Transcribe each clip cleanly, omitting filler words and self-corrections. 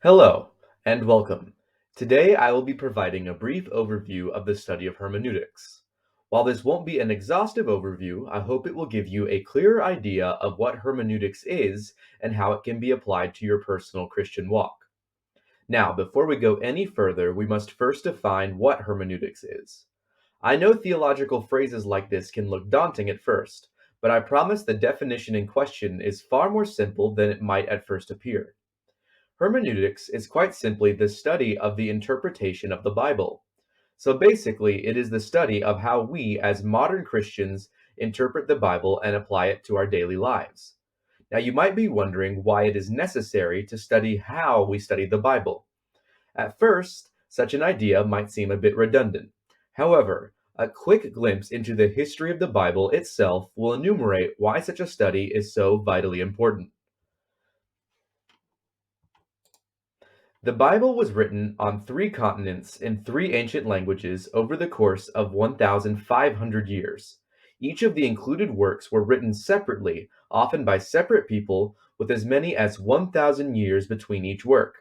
Hello, and welcome. Today I will be providing a brief overview of the study of hermeneutics. While this won't be an exhaustive overview, I hope it will give you a clearer idea of what hermeneutics is and how it can be applied to your personal Christian walk. Now, before we go any further, we must first define what hermeneutics is. I know theological phrases like this can look daunting at first, but I promise the definition in question is far more simple than it might at first appear. Hermeneutics is quite simply the study of the interpretation of the Bible. So basically, it is the study of how we, as modern Christians, interpret the Bible and apply it to our daily lives. Now, you might be wondering why it is necessary to study how we study the Bible. At first, such an idea might seem a bit redundant. However, a quick glimpse into the history of the Bible itself will enumerate why such a study is so vitally important. The Bible was written on three continents in three ancient languages over the course of 1,500 years. Each of the included works were written separately, often by separate people, with as many as 1,000 years between each work.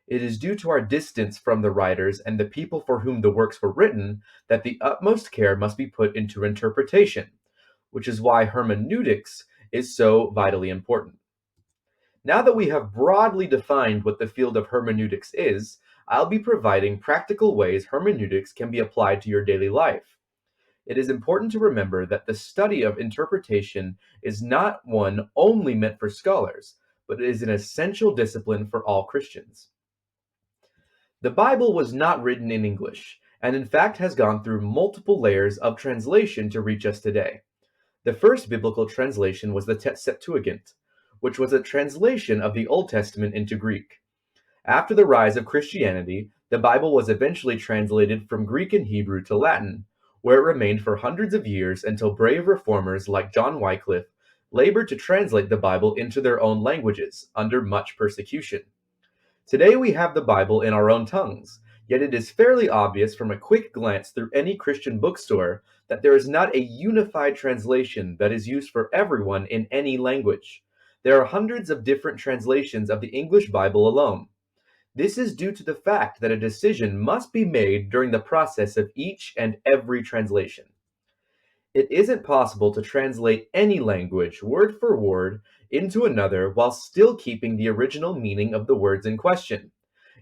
It is due to our distance from the writers and the people for whom the works were written that the utmost care must be put into interpretation, which is why hermeneutics is so vitally important. Now that we have broadly defined what the field of hermeneutics is, I'll be providing practical ways hermeneutics can be applied to your daily life. It is important to remember that the study of interpretation is not one only meant for scholars, but it is an essential discipline for all Christians. The Bible was not written in English, and in fact has gone through multiple layers of translation to reach us today. The first biblical translation was the Septuagint, which was a translation of the Old Testament into Greek. After the rise of Christianity, the Bible was eventually translated from Greek and Hebrew to Latin, where it remained for hundreds of years until brave reformers like John Wycliffe labored to translate the Bible into their own languages under much persecution. Today we have the Bible in our own tongues, yet it is fairly obvious from a quick glance through any Christian bookstore that there is not a unified translation that is used for everyone in any language. There are hundreds of different translations of the English Bible alone. This is due to the fact that a decision must be made during the process of each and every translation. It isn't possible to translate any language word for word into another while still keeping the original meaning of the words in question.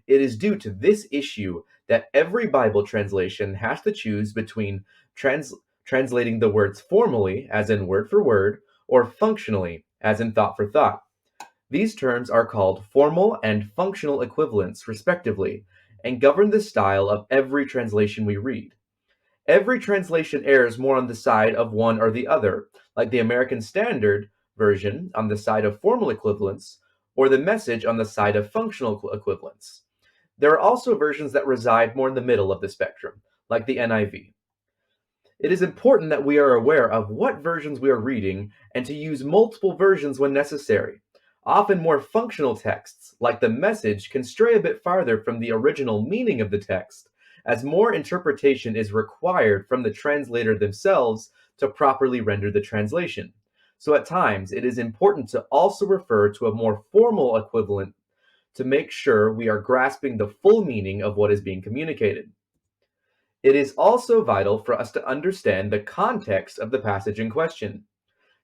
It is due to this issue that every Bible translation has to choose between translating the words formally, as in word for word, or functionally, as in thought for thought. These terms are called formal and functional equivalents, respectively, and govern the style of every translation we read. Every translation errs more on the side of one or the other, like the American Standard Version on the side of formal equivalence, or the Message on the side of functional equivalence. There are also versions that reside more in the middle of the spectrum, like the NIV. It is important that we are aware of what versions we are reading and to use multiple versions when necessary. Often more functional texts, like the Message, can stray a bit farther from the original meaning of the text, as more interpretation is required from the translator themselves to properly render the translation. So at times, it is important to also refer to a more formal equivalent to make sure we are grasping the full meaning of what is being communicated. It is also vital for us to understand the context of the passage in question.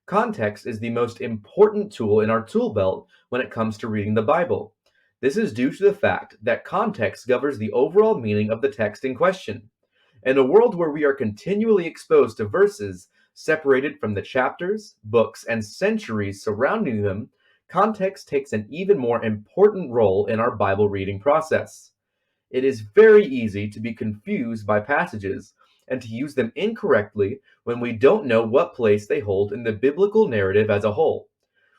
Context is the most important tool in our tool belt when it comes to reading the Bible. This is due to the fact that context governs the overall meaning of the text in question. In a world where we are continually exposed to verses separated from the chapters, books, and centuries surrounding them, context takes an even more important role in our Bible reading process. It is very easy to be confused by passages and to use them incorrectly when we don't know what place they hold in the biblical narrative as a whole.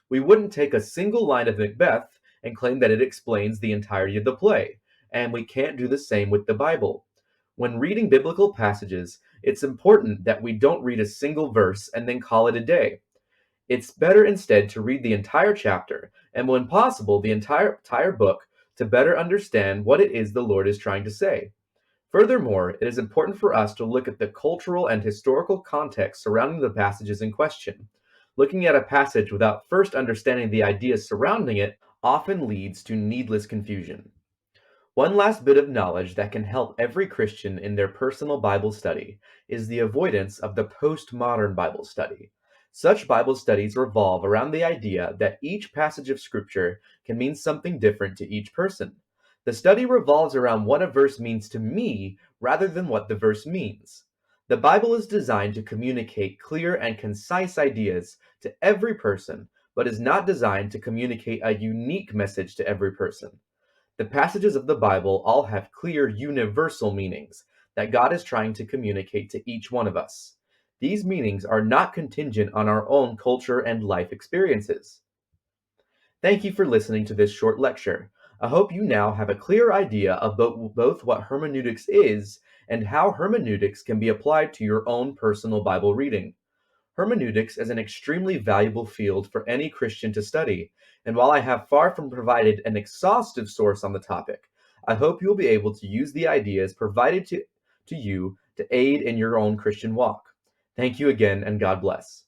We wouldn't take a single line of Macbeth and claim that it explains the entirety of the play, and we can't do the same with the Bible. When reading biblical passages, it's important that we don't read a single verse and then call it a day. It's better instead to read the entire chapter, and when possible, the entire book, to better understand what it is the Lord is trying to say. Furthermore, it is important for us to look at the cultural and historical context surrounding the passages in question. Looking at a passage without first understanding the ideas surrounding it often leads to needless confusion. One last bit of knowledge that can help every Christian in their personal Bible study is the avoidance of the postmodern Bible study. Such Bible studies revolve around the idea that each passage of Scripture can mean something different to each person. The study revolves around what a verse means to me rather than what the verse means. The Bible is designed to communicate clear and concise ideas to every person, but is not designed to communicate a unique message to every person. The passages of the Bible all have clear universal meanings that God is trying to communicate to each one of us. These meanings are not contingent on our own culture and life experiences. Thank you for listening to this short lecture. I hope you now have a clear idea of both what hermeneutics is and how hermeneutics can be applied to your own personal Bible reading. Hermeneutics is an extremely valuable field for any Christian to study, and while I have far from provided an exhaustive source on the topic, I hope you'll be able to use the ideas provided to you to aid in your own Christian walk. Thank you again, and God bless.